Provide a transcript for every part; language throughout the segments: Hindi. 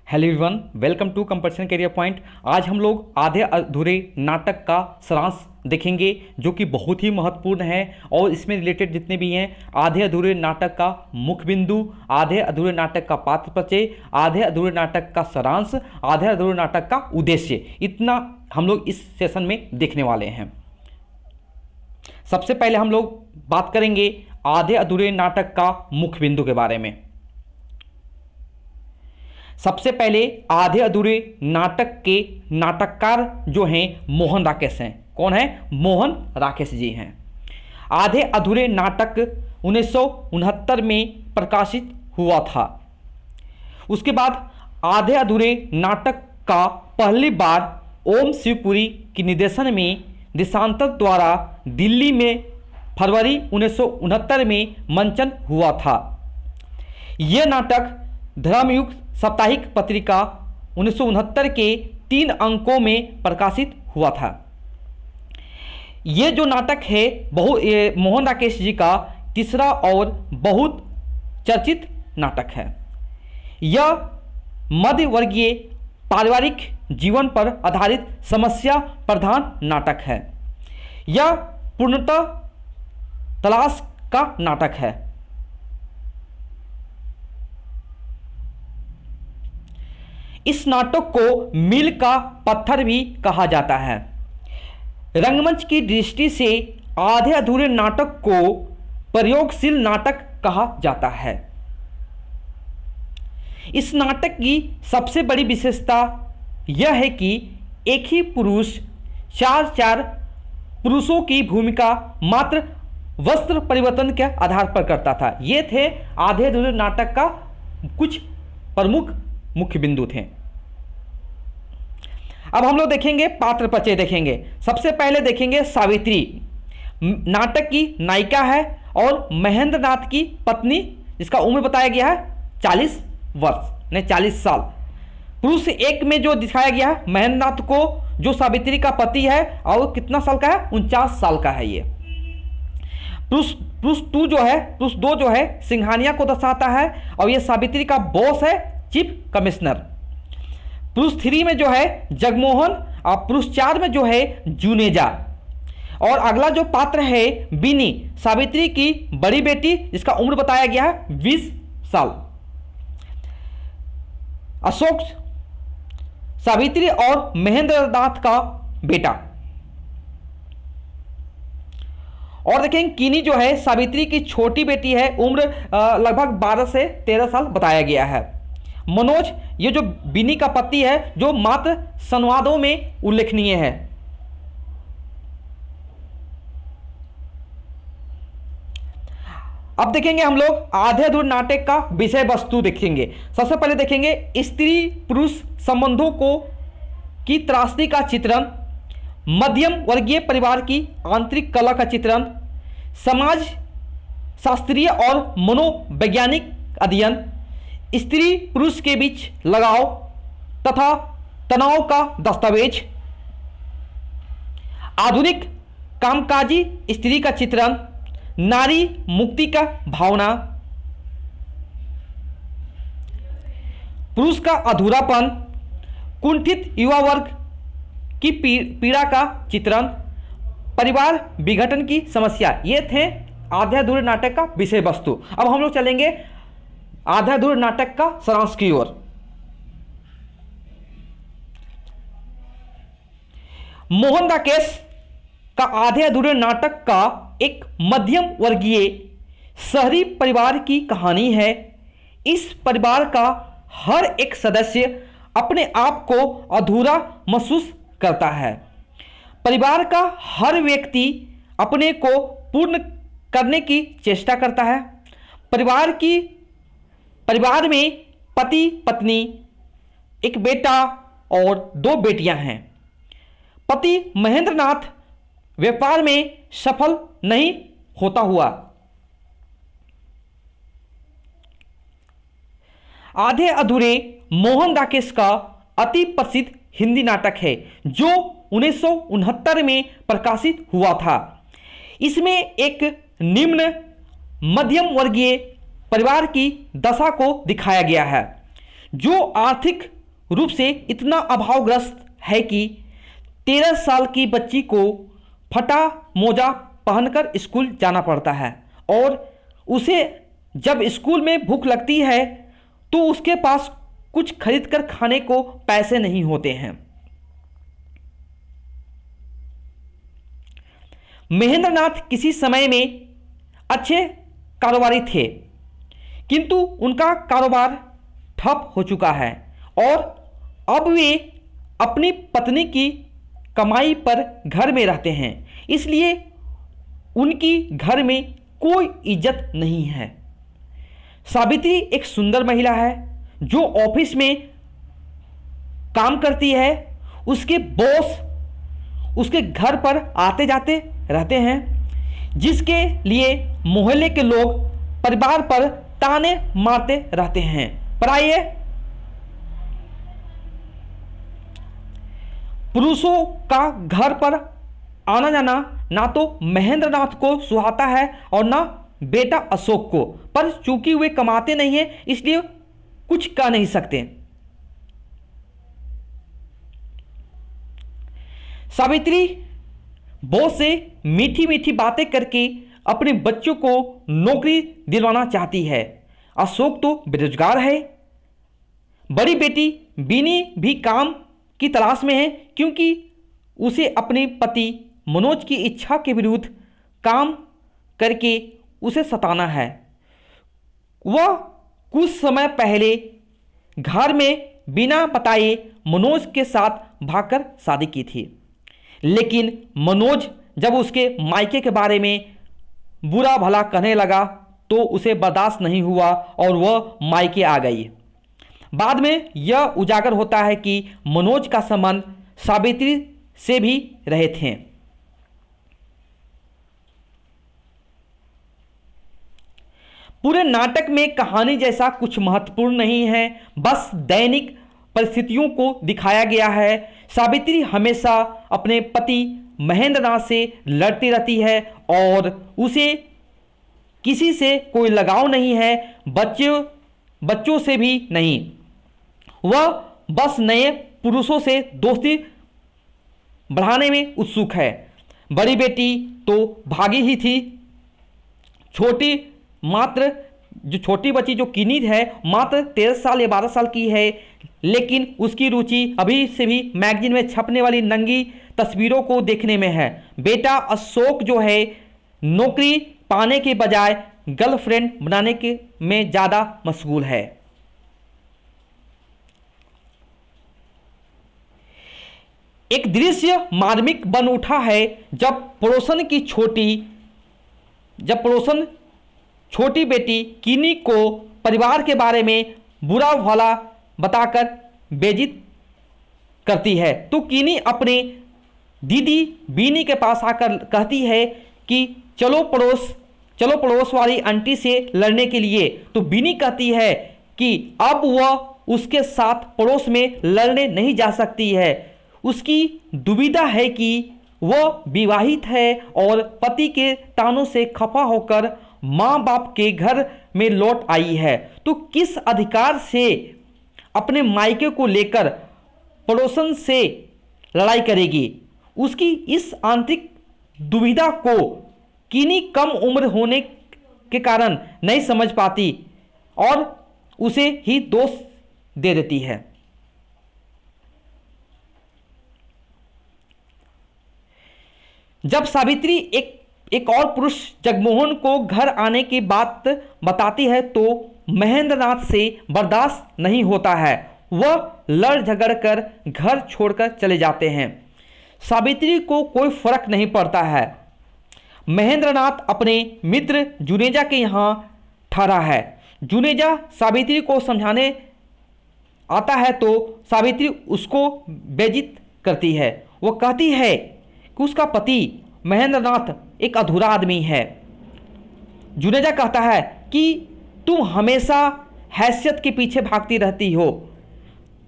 Hello everyone, welcome to competition career point. आज हम लोग आधे अधूरे नाटक का सारांश देखेंगे जो कि बहुत ही महत्वपूर्ण है और इसमें रिलेटेड जितने भी हैं आधे अधूरे नाटक का मुख्य बिंदु, आधे अधूरे नाटक का पात्र परिचय, आधे अधूरे नाटक का सारांश, आधे अधूरे नाटक का उद्देश्य, इतना हम लोग इस सेशन में देखने वाले हैं। सबसे पहले हम लोग बात करेंगे आधे अधूरे नाटक का मुख्य बिंदु के बारे में। सबसे पहले आधे अधूरे नाटक के नाटककार जो हैं मोहन राकेश हैं। कौन है? मोहन राकेश जी हैं। आधे अधूरे नाटक 1969 में प्रकाशित हुआ था। उसके बाद आधे अधूरे नाटक का पहली बार ओम शिवपुरी के निर्देशन में देशांतर द्वारा दिल्ली में फरवरी 1969 में मंचन हुआ था। यह नाटक धर्मयुग साप्ताहिक पत्रिका 1969 के 3 अंकों में प्रकाशित हुआ था। ये जो नाटक है मोहन राकेश जी का तीसरा और बहुत चर्चित नाटक है। यह मध्य वर्गीय पारिवारिक जीवन पर आधारित समस्या प्रधान नाटक है। यह पूर्णतः तलाश का नाटक है। इस नाटक को मील का पत्थर भी कहा जाता है। रंगमंच की दृष्टि से आधे अधूरे नाटक को प्रयोगशील नाटक कहा जाता है। इस नाटक की सबसे बड़ी विशेषता यह है कि एक ही पुरुष चार पुरुषों की भूमिका मात्र वस्त्र परिवर्तन के आधार पर करता था। ये थे आधे अधूरे नाटक का कुछ प्रमुख मुख्य बिंदु थे। अब हम लोग देखेंगे पात्र परिचय देखेंगे। सबसे पहले देखेंगे सावित्री, नाटक की नायिका है और महेंद्र नाथ की पत्नी, जिसका उम्र बताया गया है 40 वर्ष ने 40 साल। पुरुष एक में जो दिखाया गया है महेंद्र नाथ को, जो सावित्री का पति है, और कितना साल का है? 49 साल का है। ये पुरुष दो जो है सिंघानिया को दर्शाता है और ये सावित्री का बॉस है, चीफ कमिश्नर। पुरुष 3 में जो है जगमोहन और पुरुष 4 में जो है जुनेजा। और अगला जो पात्र है बिनी, सावित्री की बड़ी बेटी, जिसका उम्र बताया गया है 20 साल। अशोक सावित्री और महेंद्र नाथ का बेटा। और देखें किनी जो है सावित्री की छोटी बेटी है, उम्र लगभग 12 से 13 साल बताया गया है। मनोज ये जो बिनी का पति है, जो मात्र संवादों में उल्लेखनीय है। अब देखेंगे हम लोग आधे अधूरे नाटक का विषय वस्तु देखेंगे। सबसे पहले देखेंगे स्त्री पुरुष संबंधों की त्रासदी का चित्रण, मध्यम वर्गीय परिवार की आंतरिक कला का चित्रण, समाज शास्त्रीय और मनोवैज्ञानिक अध्ययन, स्त्री पुरुष के बीच लगाव तथा तनाव का दस्तावेज, आधुनिक कामकाजी स्त्री का चित्रण, नारी मुक्ति का भावना, पुरुष का अधूरापन, कुंठित युवा वर्ग की पीड़ा का चित्रण, परिवार विघटन की समस्या। ये थे आधे अधूरे नाटक का विषय वस्तु। अब हम लोग चलेंगे आधे अधूरे नाटक का सारांश की ओर। मोहन राकेश का आधे अधूरे नाटक का एक मध्यम वर्गीय शहरी परिवार की कहानी है। इस परिवार का हर एक सदस्य अपने आप को अधूरा महसूस करता है। परिवार का हर व्यक्ति अपने को पूर्ण करने की चेष्टा करता है। परिवार में पति पत्नी, एक बेटा और 2 बेटियां हैं। पति महेंद्र नाथ व्यापार में सफल नहीं होता हुआ। आधे अधूरे मोहन राकेश का अति प्रसिद्ध हिंदी नाटक है जो 1969 में प्रकाशित हुआ था। इसमें एक निम्न मध्यम वर्गीय परिवार की दशा को दिखाया गया है, जो आर्थिक रूप से इतना अभावग्रस्त है कि 13 साल की बच्ची को फटा मोजा पहनकर स्कूल जाना पड़ता है और उसे जब स्कूल में भूख लगती है तो उसके पास कुछ खरीद कर खाने को पैसे नहीं होते हैं। महेंद्रनाथ किसी समय में अच्छे कारोबारी थे, किंतु उनका कारोबार ठप हो चुका है और अब वे अपनी पत्नी की कमाई पर घर में रहते हैं, इसलिए उनकी घर में कोई इज्जत नहीं है। सावित्री एक सुंदर महिला है जो ऑफिस में काम करती है। उसके बॉस उसके घर पर आते जाते रहते हैं, जिसके लिए मोहल्ले के लोग परिवार पर ताने मारते रहते हैं। प्रायः पुरुषों का घर पर आना जाना ना तो महेंद्रनाथ को सुहाता है और ना बेटा अशोक को, पर चूंकि वे कमाते नहीं हैं इसलिए कुछ कह नहीं सकते। सावित्री बॉस से मीठी मीठी बातें करके अपने बच्चों को नौकरी दिलवाना चाहती है। अशोक तो बेरोजगार है। बड़ी बेटी बीनी भी काम की तलाश में है, क्योंकि उसे अपने पति मनोज की इच्छा के विरुद्ध काम करके उसे सताना है। वह कुछ समय पहले घर में बिना बताए मनोज के साथ भागकर शादी की थी, लेकिन मनोज जब उसके मायके के बारे में बुरा भला कहने लगा तो उसे बर्दाश्त नहीं हुआ और वह मायके आ गई। बाद में यह उजागर होता है कि मनोज का संबंध सावित्री से भी रहे थे। पूरे नाटक में कहानी जैसा कुछ महत्वपूर्ण नहीं है, बस दैनिक परिस्थितियों को दिखाया गया है। सावित्री हमेशा अपने पति महेंद्रनाथ से लड़ती रहती है और उसे किसी से कोई लगाव नहीं है, बच्चों से भी नहीं। वह बस नए पुरुषों से दोस्ती बढ़ाने में उत्सुक है। बड़ी बेटी तो भागी ही थी। छोटी बच्ची जो किनी है मात्र 13 साल या 12 साल की है, लेकिन उसकी रुचि अभी से भी मैगजीन में छपने वाली नंगी तस्वीरों को देखने में है। बेटा अशोक जो है नौकरी पाने के बजाय गर्लफ्रेंड बनाने के में ज़्यादा मशगूल है। एक दृश्य मार्मिक बन उठा है जब पड़ोसन छोटी बेटी किनी को परिवार के बारे में बुरा भला बताकर बेइज्जत करती है तो किनी अपने दीदी बीनी के पास आकर कहती है कि चलो पड़ोस वाली आंटी से लड़ने के लिए। तो बीनी कहती है कि अब वह उसके साथ पड़ोस में लड़ने नहीं जा सकती है। उसकी दुविधा है कि वह विवाहित है और पति के तानों से खफा होकर माँ बाप के घर में लौट आई है, तो किस अधिकार से अपने मायके को लेकर पड़ोसन से लड़ाई करेगी। उसकी इस आंतरिक दुविधा को किनी कम उम्र होने के कारण नहीं समझ पाती और उसे ही दोष दे देती है। जब सावित्री एक और पुरुष जगमोहन को घर आने की बात बताती है तो महेंद्रनाथ से बर्दाश्त नहीं होता है। वह लड़ झगड़ कर घर छोड़कर चले जाते हैं। सावित्री को कोई फर्क नहीं पड़ता है। महेंद्रनाथ अपने मित्र जुनेजा के यहाँ ठहरा है। जुनेजा सावित्री को समझाने आता है तो सावित्री उसको बेइज्जत करती है। वह कहती है कि उसका पति महेंद्रनाथ एक अधूरा आदमी है। जुनेजा कहता है कि तुम हमेशा हैसियत के पीछे भागती रहती हो,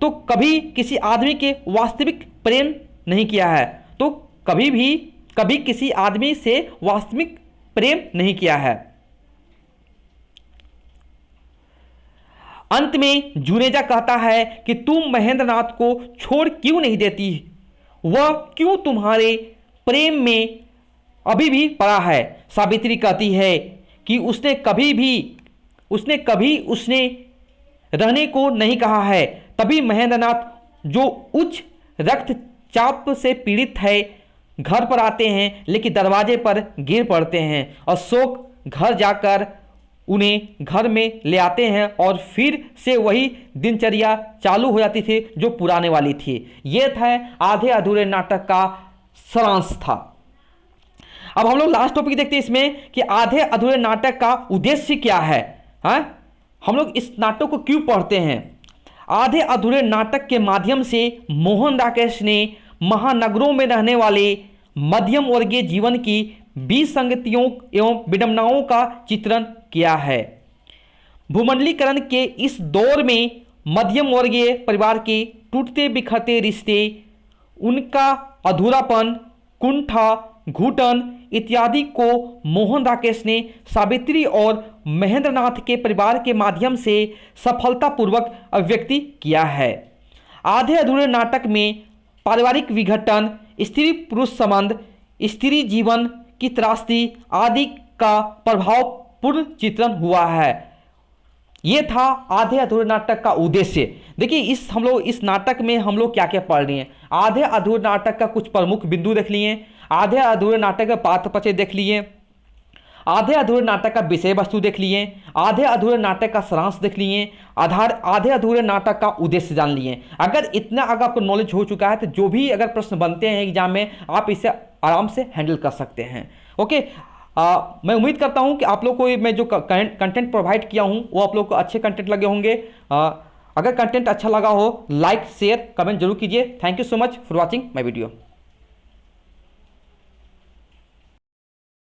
तो कभी किसी आदमी के वास्तविक प्रेम नहीं किया है, तो कभी किसी आदमी से वास्तविक प्रेम नहीं किया है। अंत में जुनेजा कहता है कि तुम महेंद्र नाथ को छोड़ क्यों नहीं देती, वह क्यों तुम्हारे प्रेम में अभी भी पड़ा है। सावित्री कहती है कि उसने कभी उसने रहने को नहीं कहा है। तभी महेंद्र नाथ जो उच्च रक्तचाप से पीड़ित है घर पर आते हैं, लेकिन दरवाजे पर गिर पड़ते हैं। अशोक घर जाकर उन्हें घर में ले आते हैं और फिर से वही दिनचर्या चालू हो जाती थी जो पुराने वाली थी। ये था आधे अधूरे नाटक का सारांश था। अब हम लोग लास्ट टॉपिक देखते हैं इसमें कि आधे अधूरे नाटक का उद्देश्य क्या है। हम लोग इस नाटक को क्यों पढ़ते हैं। आधे अधूरे नाटक के माध्यम से मोहन राकेश ने महानगरों में रहने वाले मध्यम वर्गीय जीवन की विसंगतियों एवं विडंबनाओं का चित्रण किया है। भूमंडलीकरण के इस दौर में मध्यम वर्गीय परिवार के टूटते बिखरते रिश्ते, उनका अधूरापन, कुंठा, घुटन इत्यादि को मोहन राकेश ने सावित्री और महेंद्र नाथ के परिवार के माध्यम से सफलतापूर्वक अभिव्यक्ति किया है। आधे अधूरे नाटक में पारिवारिक विघटन, स्त्री पुरुष संबंध, स्त्री जीवन की त्रासदी आदि का प्रभावपूर्ण चित्रण हुआ है। ये था आधे अधूरे नाटक का उद्देश्य। देखिए हम लोग इस नाटक में हम लोग क्या क्या पढ़ रहे हैं। आधे अधूरे नाटक का कुछ प्रमुख बिंदु देख लिए, आधे अधूरे नाटक का पात्र परिचय देख लिए, आधे अधूरे नाटक का विषय वस्तु देख लिए, आधे अधूरे नाटक का सारांश देख लिए, आधे अधूरे नाटक का उद्देश्य जान लिए। अगर इतना अगर आपको नॉलेज हो चुका है तो जो भी अगर प्रश्न बनते हैं एग्जाम में आप इसे आराम से हैंडल कर सकते हैं। ओके, मैं उम्मीद करता हूं कि आप लोग को मैं जो कंटेंट प्रोवाइड किया हूं वो आप लोग को अच्छे कंटेंट लगे होंगे। अगर कंटेंट अच्छा लगा हो लाइक शेयर कमेंट जरूर कीजिए। Thank you so much for watching my video.